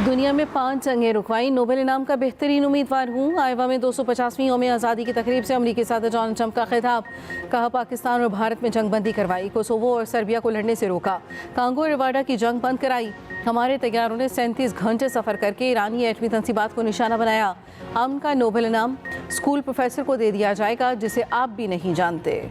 दुनिया में 5 जंगें रुकवाई, नोबेल इनाम का बेहतरीन उम्मीदवार हूँ। आयोवा में 250वीं यौम आज़ादी की तकरीब से अमरीकी सदर डोनाल्ड ट्रंप का खिताब। कहा पाकिस्तान और भारत में जंगबंदी करवाई, कोसोवो और सर्बिया को लड़ने से रोका, कांगो और रवांडा की जंग बंद कराई। हमारे तैयारों ने 37 घंटे सफ़र करके ईरानी एटमी तंसीबात को निशाना बनाया। अमन का नोबेल इनाम स्कूल प्रोफेसर को दे दिया जाएगा जिसे आप भी नहीं जानते।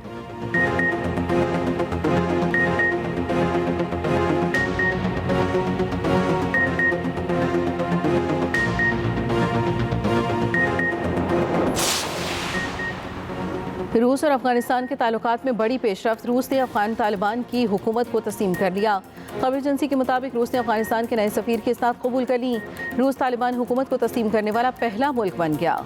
रूस और अफगानिस्तान के ताल्लुकात में बड़ी पेशरफ्त, रूस ने अफगान तालिबान की हुकूमत को तस्लीम कर लिया। खबर एजेंसी के मुताबिक रूस ने अफगानिस्तान के नए सफ़ीर की इस्तात कबूल कर ली। रूस तालिबान हुकूमत को तस्लीम करने वाला पहला मुल्क बन गया।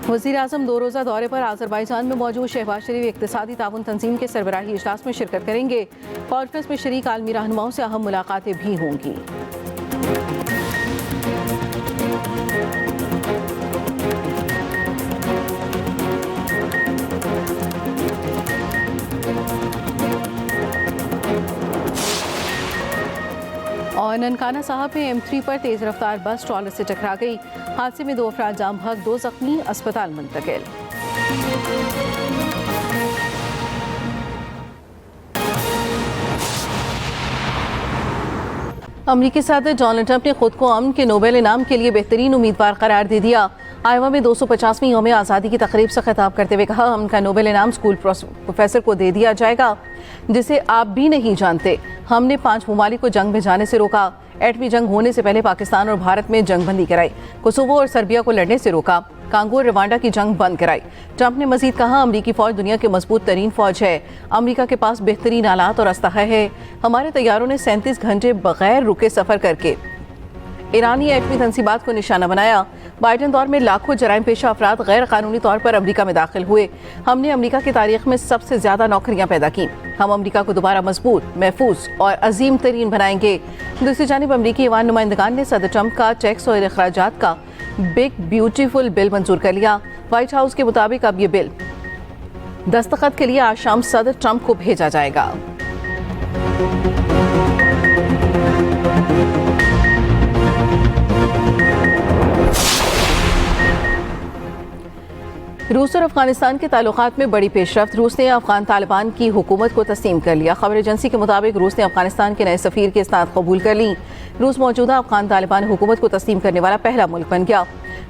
वज़ीर-ए-आज़म 2 रोज़ा दौरे पर आज़रबाईजान में मौजूद। शहबाज शरीफ इक़्तिसादी ताउन तंजीम के सरबराही इजलास में शिरकत करेंगे। कॉन्फ्रेंस में शरीक आलमी रहनुमाओं से अहम मुलाकातें भी होंगी। और ननकाना साहब में M3 पर तेज़ रफ्तार बस ट्रॉलर से टकरा गई। हादसे में 2 अफराद जाम बहक, 2 जख्मी, अस्पताल मुंतकिल। अमरीकी सदर डोनाल्ड ट्रंप ने खुद को अमन के नोबेल इनाम के लिए बेहतरीन उम्मीदवार करार दे दिया। आयोवा में 250वीं यौम आज़ादी की तकरीब से खिताब करते हुए कहा, अमन का नोबेल इनाम स्कूल प्रोफेसर को दे दिया जाएगा जिसे आप भी नहीं जानते। हमने 5 ममालिक को जंग में जाने से रोका, एटमी जंग होने से पहले पाकिस्तान और भारत में जंगबंदी कराई, कोसोवो और सर्बिया को लड़ने से रोका, कांगो और रवांडा की जंग बंद कराई। ट्रंप ने मजीद कहा, अमरीकी फौज दुनिया की मजबूत तरीन फौज है। अमरीका के पास बेहतरीन आलात और असलहा है। हमारे तैयारों ने 37 घंटे बगैर रुके सफर करके ईरानी एटमी तंसीबात को निशाना बनाया। बाइडन दौर में लाखों जराइम पेशा अफराद गैर कानूनी तौर पर अमरीका में दाखिल हुए। हमने अमरीका की तारीख में सबसे ज्यादा नौकरियां पैदा की। हम अमरीका को दोबारा मजबूत, महफूज और अजीम तरीन बनाएंगे। दूसरी जानिब अमरीकी ईवान नुमाइंदगान ने सदर ट्रंप का टैक्स और अखराजात का बिग ब्यूटीफुल बिल मंजूर कर लिया। व्हाइट हाउस के मुताबिक अब ये बिल दस्तखत के लिए आज शाम सदर ट्रंप को भेजा जाएगा। रूस और अफगानिस्तान के ताल्लुकात में बड़ी पेशरफ्त, रूस ने अफगान तालिबान की हुकूमत को तस्लीम कर लिया। खबर एजेंसी के मुताबिक रूस ने अफगानिस्तान के नए सफ़ीर की इस्तात कबूल कर ली। रूस मौजूदा अफगान तालिबान हुकूमत को तस्लीम करने वाला पहला मुल्क बन गया।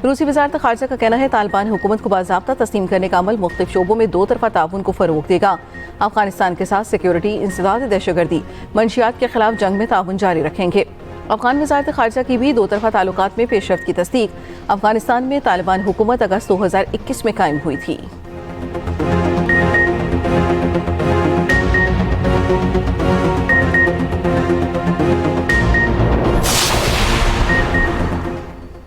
रूसी वज़ारत ख़ारिजा का कहना है, तालिबान हुकूमत को बाज़ाब्ता तस्लीम करने का अमल मुख्तलिफ शोबों में 2 तरफ़ा ताउन को फ़रोग़ देगा। अफगानिस्तान के साथ सिक्योरिटी, इंसदाद, दहशतगर्दी, मंशियात के खिलाफ जंग में ताउन जारी रखेंगे। अफगान वज़ारत ख़ारिजा की भी 2 तरफ़ा ताल्लुकात में पेशरफ्त की तस्दीक। अफगानिस्तान में तालिबान हुकूमत अगस्त 2021 में कायम हुई थी।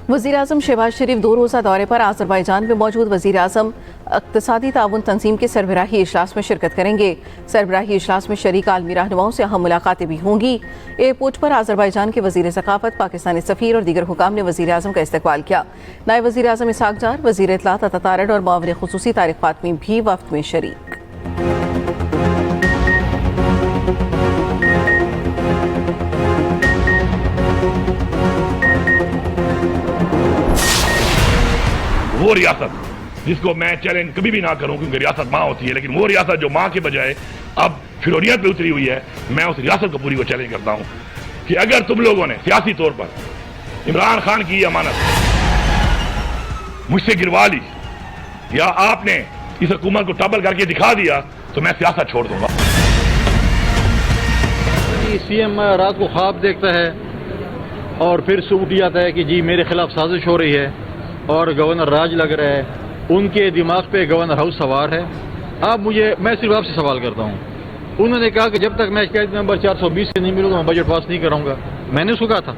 वज़ीर-ए-आज़म शहबाज शरीफ 2 रोज़ा दौरे पर आज़रबाईजान में मौजूद। वज़ीर-ए-आज़म इक़्तिसादी ताउन तंजीम के सरबराही इजलास में शिरकत करेंगे। सरबराही इजलास में शरीक आलमी रहनुमाओं से अहम मुलाकातें भी होंगी। एयरपोर्ट पर आज़रबाईजान के वज़ीर सकाफ़त, पाकिस्तानी सफ़ीर और दीगर हुकाम ने वज़ीर-ए-आज़म का इस्तकबाल किया। नायब वज़ीर-ए-आज़म इसहाक़ डार, वज़ीर इत्तलात अता तारड़ और मुआविन ख़ुसूसी तारिक फ़ातमी भी वफ़द में शरीक। वो रियासत जिसको मैं चैलेंज कभी भी ना करूं, क्योंकि रियासत माँ होती है, लेकिन वो रियासत जो माँ के बजाय अब फिरौनियत पे उतरी हुई है, मैं उस रियासत को पूरी को चैलेंज करता हूं कि अगर तुम लोगों ने सियासी तौर पर इमरान खान की अमानत मुझसे गिरवा ली या आपने इस हुकूमत को टबल करके दिखा दिया तो मैं सियासत छोड़ दूंगा। सीएम रात को ख्वाब देखता है और फिर से उठ जाता है कि जी मेरे खिलाफ साजिश हो रही है और गवर्नर राज लग रहा है। उनके दिमाग पे गवर्नर हाउस सवार है। अब मैं सिर्फ आपसे सवाल करता हूँ, उन्होंने कहा कि जब तक मैं शिकायत नंबर 420 से नहीं मिलूंगा मैं बजट पास नहीं कराऊंगा। मैंने उसको कहा था,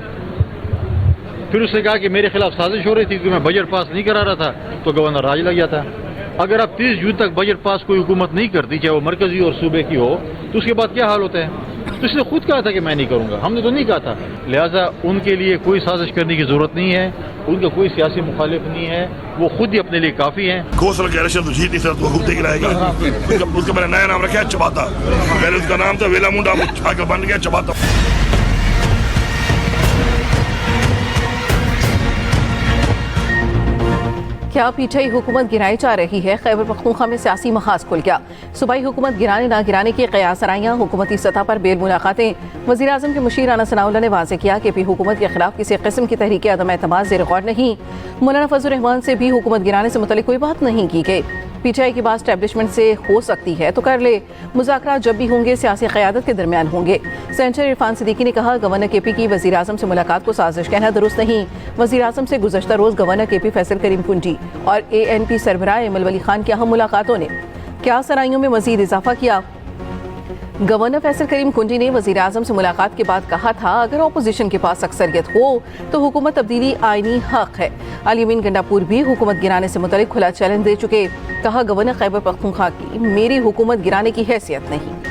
फिर उसने कहा कि मेरे खिलाफ साजिश हो रही थी कि मैं बजट पास नहीं करा रहा था, तो गवर्नर राज लग जाता। अगर आप 30 जून तक बजट पास कोई हुकूमत नहीं करती, चाहे वो मरकजी और सूबे की हो, तो उसके बाद क्या हाल होता है? तो इसने खुद कहा था कि मैं नहीं करूंगा, हमने तो नहीं कहा था। लिहाजा उनके लिए कोई साजिश करने की जरूरत नहीं है, उनका कोई सियासी मुखालिफ नहीं है, वो खुद ही अपने लिए काफ़ी हैं। घोसला के इलेक्शन तो जीत नहीं सकता, तो हुकूमत गिराएगा। उसका मैंने नया नाम रखा है चबाता। पहले उसका नाम था वेला मुंडा, आगे बन गया चबाता। क्या पीटीआई हुकूमत गिराई जा रही है? खैबर पख्तूनख्वा में सियासी महाज खुल गया। सूबाई हुकूमत गिराने ना गिराने की कयासराइयाँ, हुकूमती सतह पर बेर मुलाकातें। वज़ीर आज़म के मुशीर राना सनाउल्लाह ने वाज़ेह किया कि हुकूमत के खिलाफ किसी किस्म की तहरीक अदम एतमाद ज़ेर गौर नहीं। मौलाना फजल रहमान से भी हुकूमत गिराने से मुतल्लिक कोई बात नहीं की गई। पीटीआई की बात एस्टेब्लिशमेंट से हो सकती है तो कर ले, मुज़ाकरात जब भी होंगे सियासी क़यादत के दरमियान होंगे। सेनेटर इरफान सिद्दीकी ने कहा, गवर्नर केपी की वज़ीर आज़म से मुलाकात को साजिश कहना दुरुस्त नहीं। वज़ीर आज़म से गुज़श्ता रोज़ गवर्नर केपी फैसल करीम कुंजी और ANP सरबराह एमल वली खान की अहम मुलाकातों ने क्या सराइयों में मज़ीद इजाफा किया। गवर्नर फैसल करीम कुंजी ने वज़ीर आज़म से मुलाकात के बाद कहा था, अगर अपोजिशन के पास अक्सरियत हो तो हुकूमत तब्दीली आईनी हक है। अली गंडापुर भी हुकूमत गिराने से मुतल्लिक खुला चैलेंज दे चुके। कहा, गवर्नर खैबर पख्तूनख्वा की मेरी हुकूमत गिराने की हैसियत नहीं।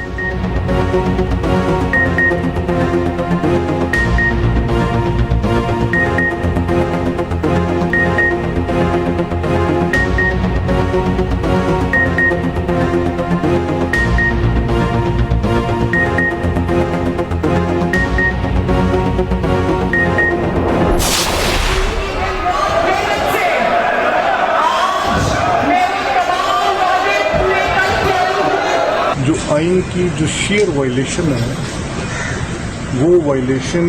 जो आइन की जो शेयर वायलेशन है, वो वायलेशन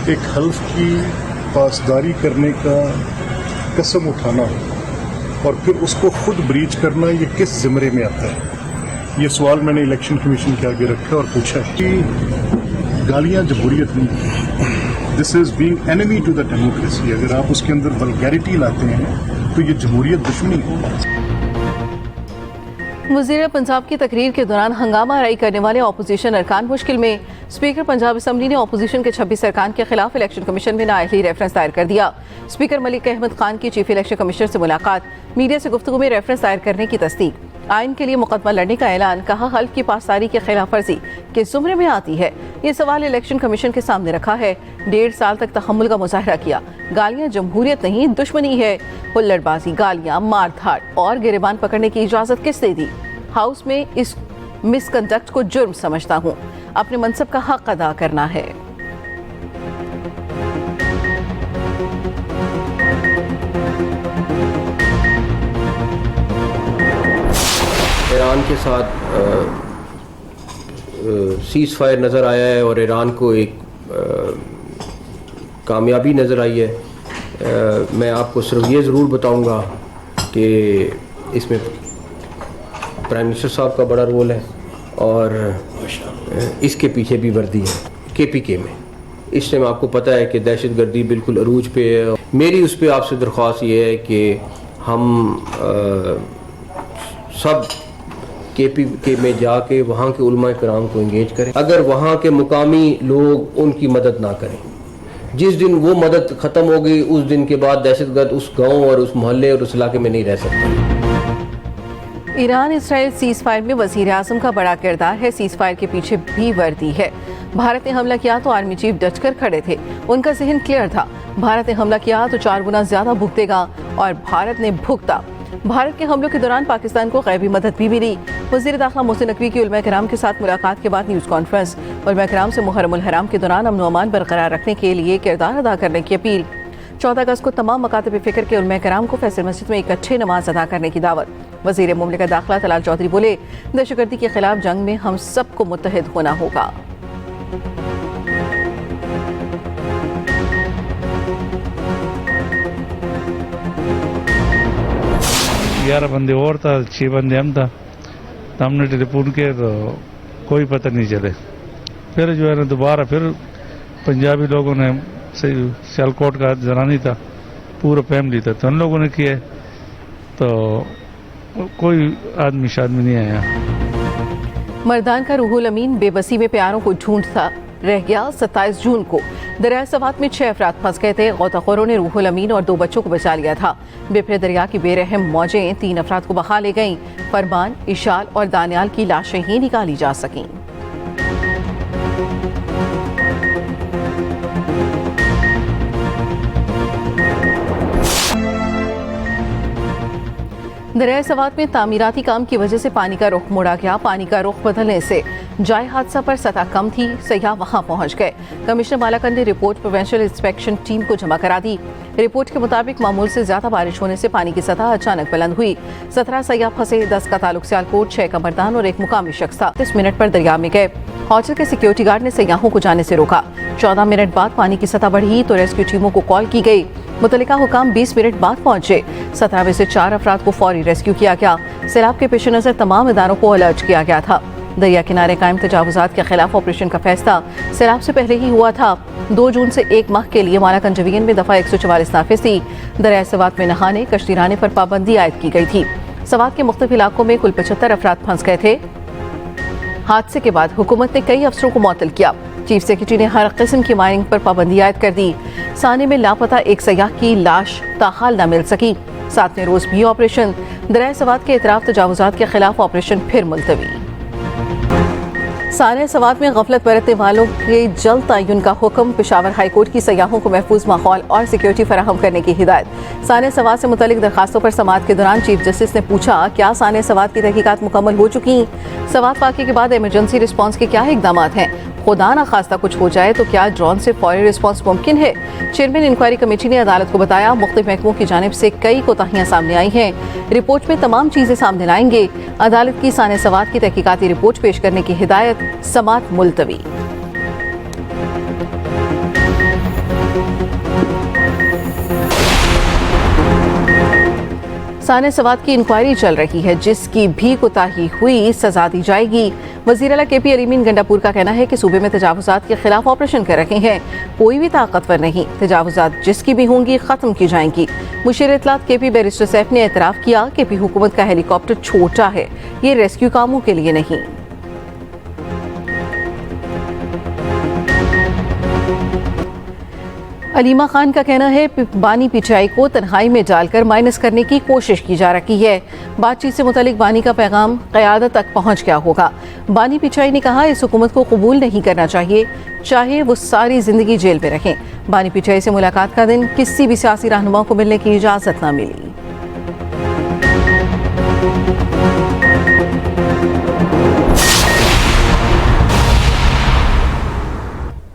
एक हल्फ की पासदारी करने का कसम उठाना और फिर उसको खुद ब्रीच करना, ये किस ज़िम्मे में आता है? ये सवाल मैंने इलेक्शन कमीशन के आगे रखा और पूछा कि गालियां जमहूरियत नहीं, this is being enemy to the democracy. अगर आप उसके अंदर वल्गैरिटी लाते हैं तो ये जमहूरियत दुश्मनी है। वज़ीर पंजाब की तकरीर के दौरान हंगामा आराई करने वाले अपोजिशन अरकान मुश्किल में। स्पीकर पंजाब असम्बली ने अपोजिशन के 26 अरकान के खिलाफ इलेक्शन कमीशन में नाअहली रेफरेंस दायर कर दिया। स्पीकर मलिक अहमद खान की चीफ इलेक्शन कमिश्नर से मुलाकात, मीडिया से गुफ्तगू में रेफरेंस दायर करने की तस्दीक, आइन के लिए मुकदमा लड़ने का ऐलान। कहा, हल्फ की पासदारी की खिलाफ वर्जी किस जुमरे में आती है? ये सवाल इलेक्शन कमीशन के सामने रखा है। 1.5 साल तक तहम्मुल का मुजाहरा किया। गालियां जमहूरियत नहीं दुश्मनी है। हुल्लड़बाजी, गालियां, मार धाड़ और गिरेबान पकड़ने की इजाजत किस दे दी? हाउस में इस मिसकंडक्ट को जुर्म समझता हूं। अपने मनसब का हक अदा करना है। ईरान के साथ सीज़ फायर नज़र आया है और ईरान को एक कामयाबी नज़र आई है। मैं आपको सिर्फ ये ज़रूर बताऊंगा कि इसमें प्राइम मिनिस्टर साहब का बड़ा रोल है और इसके पीछे भी वर्दी है KPK में। इस टाइम आपको पता है कि दहशतगर्दी बिल्कुल अरूज पे है। मेरी उस पर आपसे दरख्वास्त ये है कि हम सब KPK में जाके वहाँ के उलमा कराम को इंगेज करें। अगर वहाँ के मुकामी लोग उनकी मदद ना करें, जिस दिन वो मदद ख़त्म हो गई उस दिन के बाद दहशतगर्द उस गांव और उस मोहल्ले और उस इलाके में नहीं रह सकते। ईरान इसराइल सीज़ फायर में वज़ीर आज़म का बड़ा किरदार है। सीज़ फायर के पीछे भी वर्दी है। भारत ने हमला किया तो आर्मी चीफ डट कर खड़े थे, उनका जहन क्लियर था। भारत ने हमला किया तो 4 गुना ज्यादा भुगतेगा और भारत ने भुगता। भारत के हमलों के दौरान पाकिस्तान को गैबी मदद भी मिली। वज़ीर दाखिला मोहसिन नकवी की उलमा कराम के साथ मुलाकात के बाद न्यूज़ कॉन्फ्रेंस। उलमा कराम से मुहर्रमुल हराम के दौरान अमन अमान बरकरार रखने के लिए किरदार अदा करने की अपील। 14 अगस्त को तमाम मकातब फ़िक्र के उलमा कराम को फैसल मस्जिद में इकट्ठे नमाज अदा करने की दावत। वज़ीर मुमलिकत दाखिला तलाल चौधरी बोले, दहशतगर्दी के खिलाफ जंग में हम सबको मुत्तहिद होना होगा। 11 बंदे और था, 6 बंदे हम था। तो हमने टेलीफोन किया तो कोई पता नहीं चले। फिर जो है ना दोबारा फिर पंजाबी लोगों ने, सियालकोट का जनानी था, पूरा फैमिली था, तो उन लोगों ने किया तो कोई आदमी शादमी नहीं आया। मर्दान का रूहुल अमीन बेबसी में प्यारों को ढूंढता रह गया 27 जून को। दरिया सवात में 6 अफराद फंस गए थे। गौताखोरों ने रूहुल अमीन और 2 बच्चों को बचा लिया था। बिफरे दरिया की बेरहम मौजें 3 अफराद को बहा ले गईं। फरमान, इशाल और दानियाल की लाशें ही निकाली जा सकीं। दरिया सवात में तामीराती काम की वजह से पानी का रुख मोड़ा गया। पानी का रुख बदलने से जाए हादसा पर सतह कम थी, सयाह वहां पहुंच गए। कमिश्नर बालाकंद ने रिपोर्ट प्रोविंशियल इंस्पेक्शन टीम को जमा करा दी। रिपोर्ट के मुताबिक मामूल से ज्यादा बारिश होने से पानी की सतह अचानक बुलंद हुई। 17 सयाह फंसे, 10 का ताल्लुक सियालकोट, 6 का मर्दान और 1 मुकामी शख्स था। 30 मिनट पर दरिया में गए। होटल के सिक्योरिटी गार्ड ने सयाहों को जाने से रोका। 14 मिनट बाद पानी की सतह बढ़ी तो रेस्क्यू टीमों को कॉल की गई। मुतल्लिका हुकाम 20 मिनट बाद पहुंचे। 17 में से 4 अफराद को फौरी रेस्क्यू किया गया। सैलाब के पेश नजर तमाम इदारों को अलर्ट किया गया था। दरिया किनारे कायम तजावुजात के खिलाफ ऑपरेशन का फैसला सैलाब से पहले ही हुआ था। 2 जून से 1 माह के लिए माला कंजवियन में दफा 144 नाफिज थी। दरिया सवात में नहाने, कश्ती राने पर पाबंदी आयद की गई थी। सवात के मुख्तलिफ इलाकों में कुल 75 अफराद फंस गए थे। हादसे के बाद हुकूमत ने कई अफसरों को मुअत्तल किया। चीफ सेक्रेटरी ने हर किस्म की माइनिंग पर पाबंदी आयद कर दी। साने में लापता 1 सयाह की लाश ताहाल न मिल सकी। 7वें रोज भी ऑपरेशन। दरिया सवात के इतराफ तजावुजात के खिलाफ ऑपरेशन फिर मुलतवी। साने सवात में गफलत बरतने वालों के जल्द तयन का हुक्म। पेशावर हाईकोर्ट की सयाहों को महफूज माहौल और सिक्योरिटी फराहम करने की हिदायत। साने सवात से मुतल्लिक दरखास्तों पर समाअत के दौरान चीफ जस्टिस ने पूछा, क्या साने सवात की तहकीकात मुकम्मल हो चुकी? सवात वाक़े के बाद इमरजेंसी रिस्पॉन्स के क्या इकदाम हैं? खुदा न खास्ता कुछ हो जाए तो क्या ड्रोन से फौरी रिस्पॉन्स मुमकिन है? चेयरमैन इंक्वायरी कमेटी ने अदालत को बताया, मुख्तलिफ महकमों की जानिब से कई कोताहियां सामने आई हैं। रिपोर्ट में तमाम चीजें सामने लाएंगे। अदालत की साने सवात की तहकीकाती रिपोर्ट पेश करने की हिदायत। समाअत मुलतवी। साने सवात की इंक्वायरी चल रही है। जिसकी भी कोताही हुई सजा दी जाएगी। वज़ीर आला KP अलीमीन गंडापुर का कहना है कि सूबे में तजावुजात के खिलाफ ऑपरेशन कर रहे हैं। कोई भी ताकतवर नहीं, तजावुजात जिसकी भी होंगी खत्म की जाएंगी। मुशीर इत्तलात KP बैरिस्टर सैफ ने एतराफ़ किया कि KP हुकूमत का हेलीकॉप्टर छोटा है, ये रेस्क्यू कामों के लिए नहीं। अलीमा खान का कहना है बानी पिचाई को तन्हाई में डालकर माइनस करने की कोशिश की जा रही है। बातचीत से मुतालिक बानी का पैगाम क़यादत तक पहुंच गया होगा। बानी पिचाई ने कहा, इस हुकूमत को कबूल नहीं करना चाहिए, चाहे वो सारी जिंदगी जेल में रहें। बानी पिचाई से मुलाकात का दिन किसी भी सियासी रहनुमा को मिलने की इजाज़त न मिली।